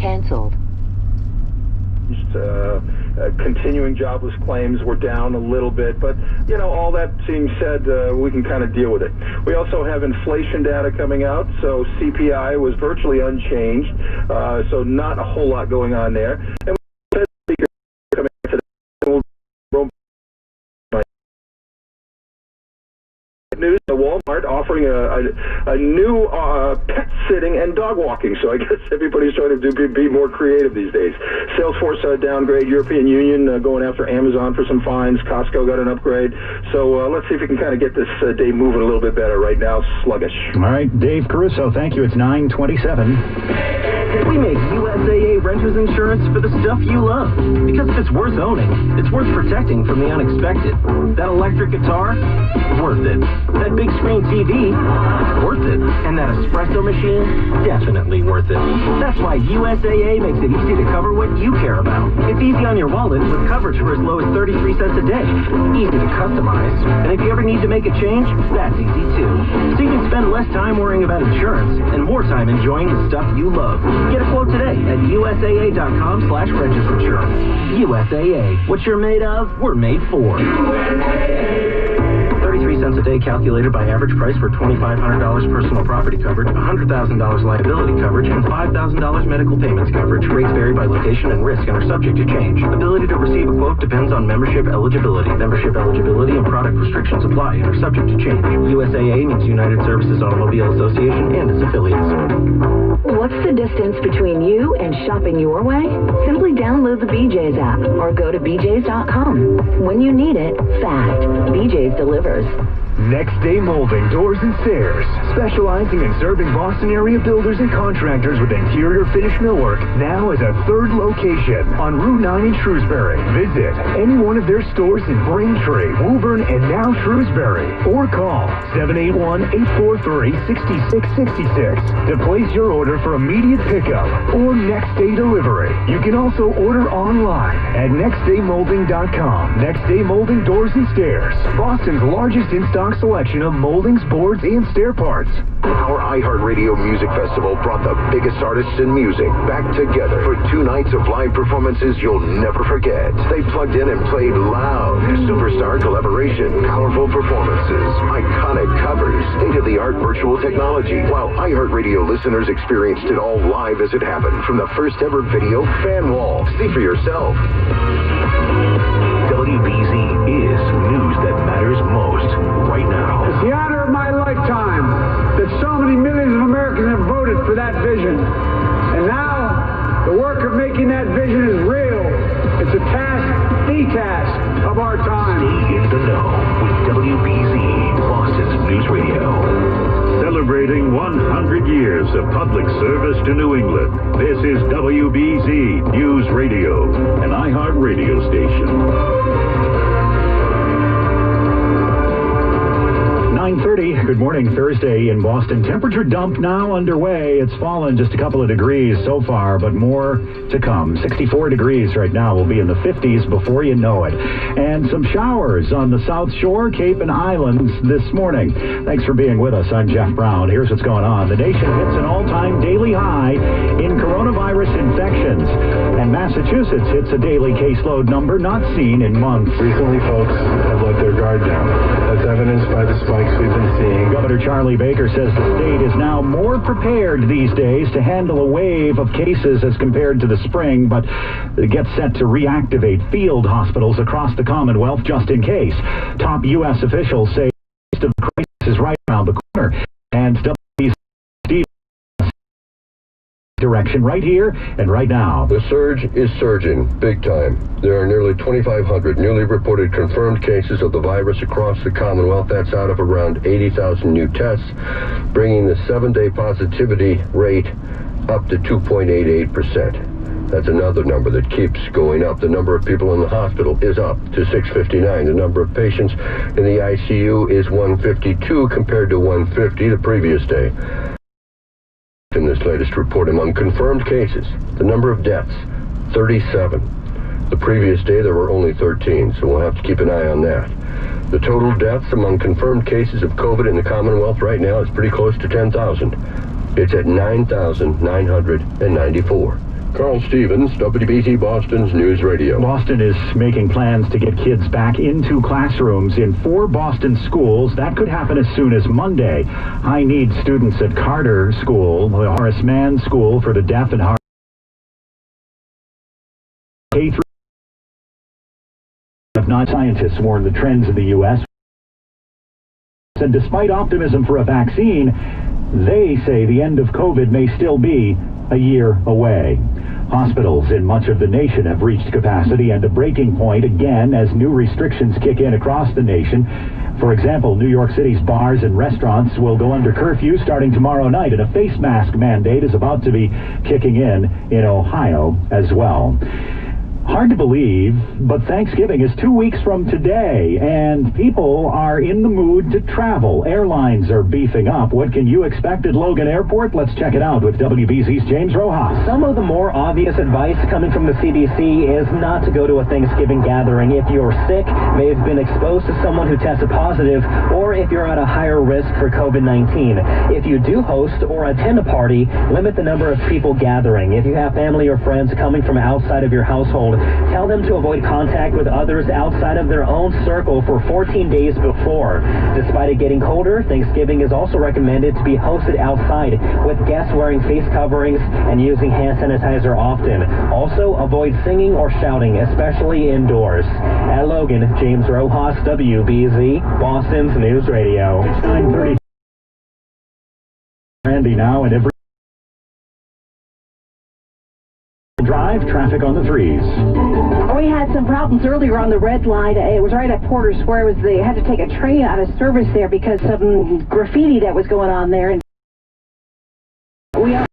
canceled. Continuing jobless claims were down a little bit, but all that being said, we can kind of deal with it. We also have inflation data coming out, so CPI was virtually unchanged, so not a whole lot going on there. And the Fed speaker coming today will news: Walmart offering a new pet sitting and dog walking. So I guess everybody's trying to be more creative these days. Salesforce downgrade. European Union going after Amazon for some fines. Costco got an upgrade. So let's see if we can kind of get this day moving a little bit better. Right now, sluggish. All right, Dave Caruso, thank you. It's 9:27. We make USAA renters insurance for the stuff you love. Because if it's worth owning, it's worth protecting from the unexpected. That electric guitar? Worth it. That big screen TV? Worth it. And that espresso machine? Definitely worth it. That's why USAA makes it easy to cover what you care about. It's easy on your wallet with coverage for as low as 33 cents a day. Easy to customize. And if you ever need to make a change, that's easy too. So you can spend less time worrying about insurance and more time enjoying the stuff you love. Get a quote today at USAA.com/renters insurance. USAA. What you're made of, we're made for. 33 cents a day calculated by average price for $2,500 personal property coverage, $100,000 liability coverage, and $5,000 medical payments coverage. Rates vary by location and risk and are subject to change. Ability to receive a quote depends on membership eligibility. Membership eligibility and product restrictions apply and are subject to change. USAA means United Services Automobile Association and its affiliates. What's the distance between you and shopping your way? Simply download the BJ's app or go to bjs.com. When you need it, fast. BJ's delivers. Next Day Molding Doors and Stairs, specializing in serving Boston area builders and contractors with interior finish millwork, now has a third location on Route 9 in Shrewsbury. Visit any one of their stores in Braintree, Woburn, and now Shrewsbury, or call 781-843-6666 to place your order for immediate pickup or next day delivery. You can also order online at nextdaymolding.com. Next Day Molding Doors and Stairs, Boston's largest in-stock selection of moldings, boards, and stair parts. Our iHeartRadio Music Festival brought the biggest artists in music back together for 2 nights of live performances you'll never forget. They plugged in and played loud. Superstar collaboration, powerful performances, iconic covers, state-of-the-art virtual technology, while iHeartRadio listeners experienced it all live as it happened from the first ever video fan wall. See for yourself. WBZ is news that matters most right now. It's the honor of my lifetime that so many millions of Americans have voted for that vision. And now, the work of making that vision is real. It's a task, the task of our time. Stay in the know with WBZ, Boston's News Radio. Celebrating 100 years of public service to New England. This is WBZ News Radio, an iHeart radio station. 9:30. Good morning, Thursday in Boston. Temperature dump now underway. It's fallen just a couple of degrees so far, but more to come. 64 degrees right now. We'll be in the 50s before you know it. And some showers on the South Shore, Cape and Islands this morning. Thanks for being with us. I'm Jeff Brown. Here's what's going on. The nation hits an all-time daily high in coronavirus infections. And Massachusetts hits a daily caseload number not seen in months. Recently, folks have let their guard down. That's evidenced by the spikes we've been seeing. Governor Charlie Baker says the state is now more prepared these days to handle a wave of cases as compared to the spring, but it gets set to reactivate field hospitals across the Commonwealth just in case. Top U.S. officials say the crisis is right around the corner, and WBZ direction right here and right now. The surge is surging big time. There are nearly 2,500 newly reported confirmed cases of the virus across the Commonwealth. That's out of around 80,000 new tests, bringing the 7-day positivity rate up to 2.88%. That's another number that keeps going up. The number of people in the hospital is up to 659. The number of patients in the ICU is 152 compared to 150 the previous day. In this latest report, among confirmed cases, the number of deaths, 37. The previous day, there were only 13, so we'll have to keep an eye on that. The total deaths among confirmed cases of COVID in the Commonwealth right now is pretty close to 10,000. It's at 9,994. Carl Stevens, WBZ Boston's News Radio. Boston is making plans to get kids back into classrooms in 4 Boston schools. That could happen as soon as Monday. High-need students at Carter School, the Horace Mann School for the Deaf and Hard K-3 have not. Scientists warn the trends in the U.S. And despite optimism for a vaccine, they say the end of COVID may still be a year away. Hospitals in much of the nation have reached capacity and a breaking point again as new restrictions kick in across the nation. For example, New York City's bars and restaurants will go under curfew starting tomorrow night, and a face mask mandate is about to be kicking in Ohio as well. Hard to believe, but Thanksgiving is 2 weeks from today, and people are in the mood to travel. Airlines are beefing up. What can you expect at Logan Airport? Let's check it out with WBZ's James Rojas. Some of the more obvious advice coming from the CDC is not to go to a Thanksgiving gathering if you're sick, may have been exposed to someone who tested positive, or if you're at a higher risk for COVID-19. If you do host or attend a party, limit the number of people gathering. If you have family or friends coming from outside of your household, tell them to avoid contact with others outside of their own circle for 14 days before. Despite it getting colder, Thanksgiving is also recommended to be hosted outside, with guests wearing face coverings and using hand sanitizer often. Also, avoid singing or shouting, especially indoors. At Logan, James Rojas, WBZ, Boston's News Radio. It's 9:30. Randy now, and every drive traffic on the 3s. We had some problems earlier on the red line. It was right at Porter Square. They had to take a train out of service there because some graffiti that was going on there. And we are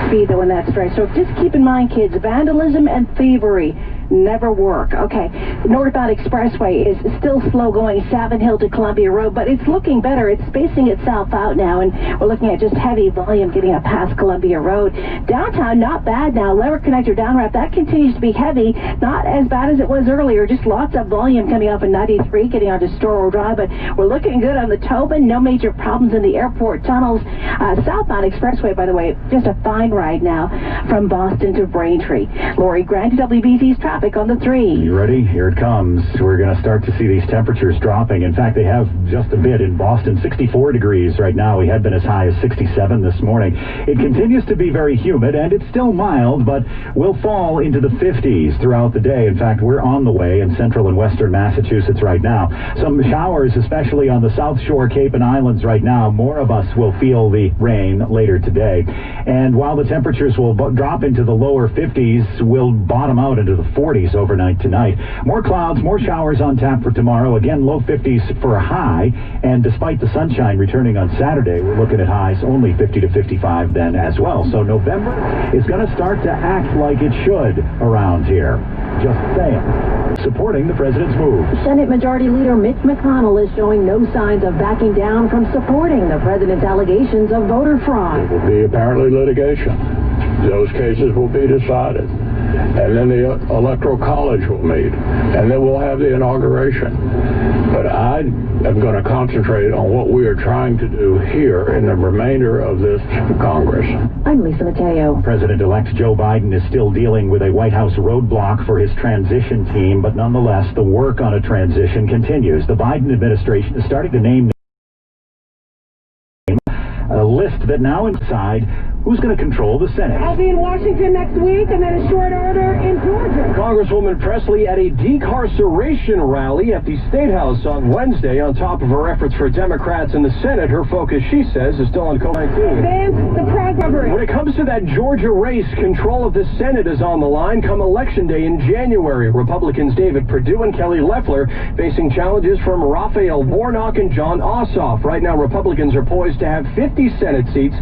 speed though in that stretch. So just keep in mind, kids, vandalism and thievery never work. Okay, northbound expressway is still slow going, Savin Hill to Columbia Road, but it's looking better. It's spacing itself out now, and we're looking at just heavy volume getting up past Columbia Road. Downtown, not bad now. Lever Connector down ramp, that continues to be heavy. Not as bad as it was earlier. Just lots of volume coming up in 93, getting onto Storrow Drive, but we're looking good on the Tobin. No major problems in the airport tunnels. Southbound expressway, by the way, just a fine ride now from Boston to Braintree. Lori Grant, WBZ's traffic on the 3. You ready? Here it comes. We're going to start to see these temperatures dropping. In fact, they have just a bit in Boston. 64 degrees right now. We had been as high as 67 this morning. It continues to be very humid, and it's still mild, but will fall into the 50s throughout the day. In fact, we're on the way in central and western Massachusetts right now. Some showers, especially on the South Shore, Cape and Islands right now. More of us will feel the rain later today. And while the temperatures will drop into the lower 50s, we'll bottom out into the 40s overnight tonight. More clouds, more showers on tap for tomorrow. Again, low 50s for a high. And despite the sunshine returning on Saturday, we're looking at highs only 50 to 55 then as well. So November is going to start to act like it should around here. Just saying. Supporting the president's move. Senate Majority Leader Mitch McConnell is showing no signs of backing down from supporting the president's allegations of voter fraud. It will be apparently litigation. Those cases will be decided. And then the Electoral College will meet. And then we'll have the inauguration. But I am going to concentrate on what we are trying to do here in the remainder of this Congress. I'm Lisa Mateo. President-elect Joe Biden is still dealing with a White House roadblock for his transition team, but nonetheless, the work on a transition continues. The Biden administration is starting to name a list that now inside who's going to control the Senate. I'll be in Washington next week and then a short order in Georgia. Congresswoman Presley at a decarceration rally at the State House on Wednesday. On top of her efforts for Democrats in the Senate, her focus, she says, is still on COVID-19. Advance the progress. When it comes to that Georgia race, control of the Senate is on the line come Election Day in January. Republicans David Perdue and Kelly Loeffler facing challenges from Raphael Warnock and John Ossoff. Right now, Republicans are poised to have 50 Senate seats.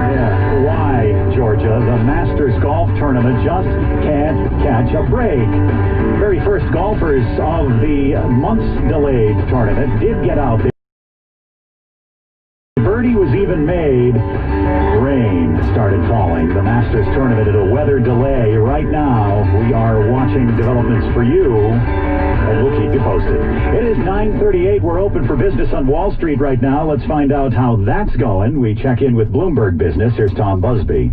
Yeah, why, Georgia? The Masters Golf Tournament just can't catch a break. Very first golfers of the months-delayed tournament did get out there. Birdie was even made. Rain started falling. The Masters Tournament at a weather delay. Right now, we are watching developments for you, and we'll keep you posted. It is 9:38. We're open for business on Wall Street right now. Let's find out how that's going. We check in with Bloomberg Business. Here's Tom Busby.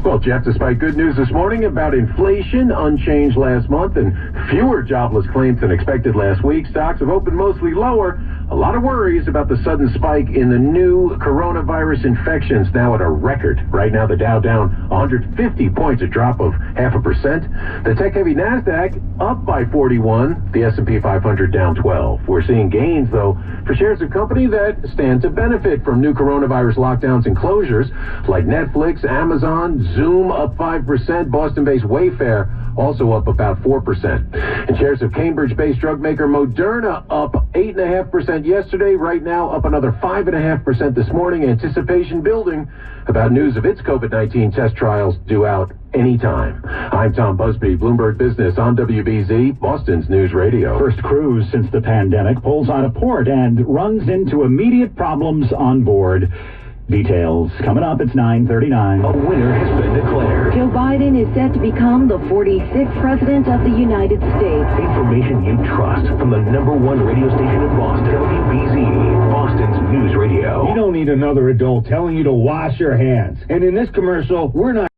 Well, Jeff, despite good news this morning about inflation, unchanged last month, and fewer jobless claims than expected last week, stocks have opened mostly lower. A lot of worries about the sudden spike in the new coronavirus infections, now at a record. Right now, the Dow down 150 points, a drop of 0.5%. The tech-heavy NASDAQ up by 41, the S&P 500 down 12. We're seeing gains, though, for shares of company that stand to benefit from new coronavirus lockdowns and closures, like Netflix, Amazon, Zoom up 5%, Boston-based Wayfair also up about 4%. And shares of Cambridge-based drug maker Moderna up 8.5% yesterday, right now up another 5.5% this morning. Anticipation building about news of its COVID-19 test trials due out anytime. I'm Tom Busby, Bloomberg Business on WBZ, Boston's News Radio. First cruise since the pandemic pulls out of port and runs into immediate problems on board. Details coming up. It's 9:39. A winner has been declared. Joe Biden is set to become the 46th president of the United States. Information you trust from the #1 radio station in Boston, WBZ, Boston's News Radio. You don't need another adult telling you to wash your hands. And in this commercial, we're not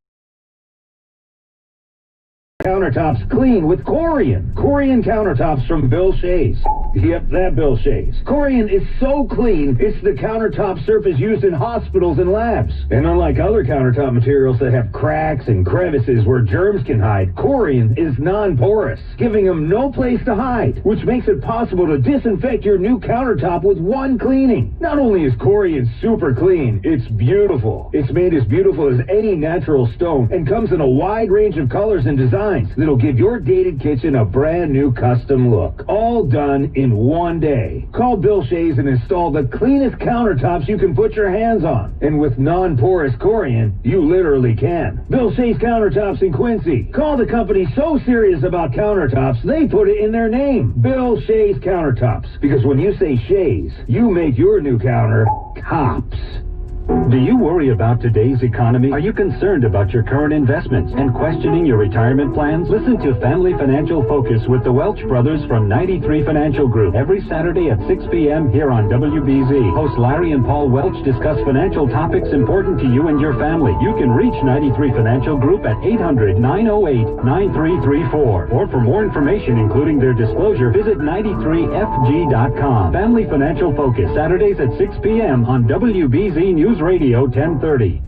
countertops clean with Corian. Corian countertops from Bill Shays. Yep, that Bill Shays. Corian is so clean, it's the countertop surface used in hospitals and labs. And unlike other countertop materials that have cracks and crevices where germs can hide, Corian is non-porous, giving them no place to hide, which makes it possible to disinfect your new countertop with one cleaning. Not only is Corian super clean, it's beautiful. It's made as beautiful as any natural stone and comes in a wide range of colors and designs that'll give your dated kitchen a brand new custom look. All done in one day. Call Bill Shays and install the cleanest countertops you can put your hands on. And with non-porous Corian, you literally can. Bill Shays Countertops in Quincy. Call the company so serious about countertops, they put it in their name. Bill Shays Countertops. Because when you say Shays, you make your new counter tops. Do you worry about today's economy? Are you concerned about your current investments and questioning your retirement plans? Listen to Family Financial Focus with the Welch brothers from 93 Financial Group every Saturday at 6 p.m. here on WBZ. Hosts Larry and Paul Welch discuss financial topics important to you and your family. You can reach 93 Financial Group at 800-908-9334. Or for more information, including their disclosure, visit 93fg.com. Family Financial Focus, Saturdays at 6 p.m. on WBZ News Radio 1030.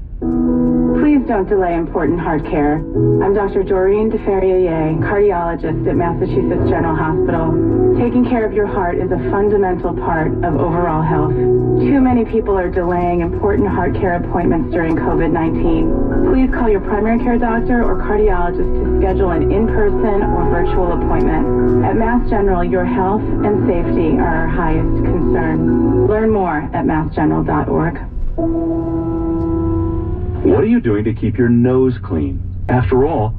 Please don't delay important heart care. I'm Dr. Doreen DeFerrier, cardiologist at Massachusetts General Hospital. Taking care of your heart is a fundamental part of overall health. Too many people are delaying important heart care appointments during COVID-19. Please call your primary care doctor or cardiologist to schedule an in-person or virtual appointment. At Mass General, your health and safety are our highest concern. Learn more at massgeneral.org. What are you doing to keep your nose clean? After all,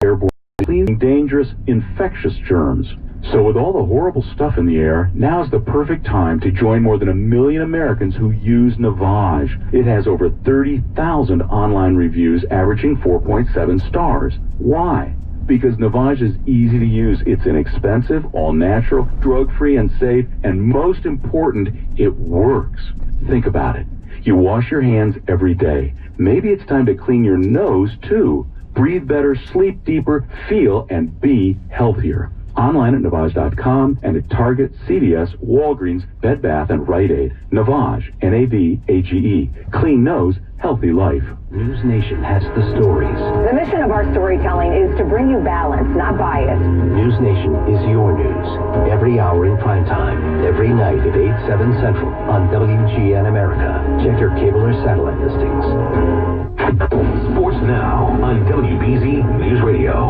airborne cleaning dangerous, infectious germs. So with all the horrible stuff in the air, now's the perfect time to join more than 1 million Americans who use Navage. It has over 30,000 online reviews averaging 4.7 stars. Why? Because Navage is easy to use. It's inexpensive, all-natural, drug-free and safe, and most important, it works. Think about it. You wash your hands every day. Maybe it's time to clean your nose, too. Breathe better, sleep deeper, feel and be healthier. Online at Navage.com and at Target, CVS, Walgreens, Bed Bath, and Rite Aid. Navage, N-A-V-A-G-E. Clean nose, healthy life. News Nation has the stories. The mission of our storytelling is to bring you balance, not bias. News Nation is your news. Every hour in prime time. Every night at 8/7 Central on WGN America. Check your cable or satellite listings. Sports now on WBZ News Radio.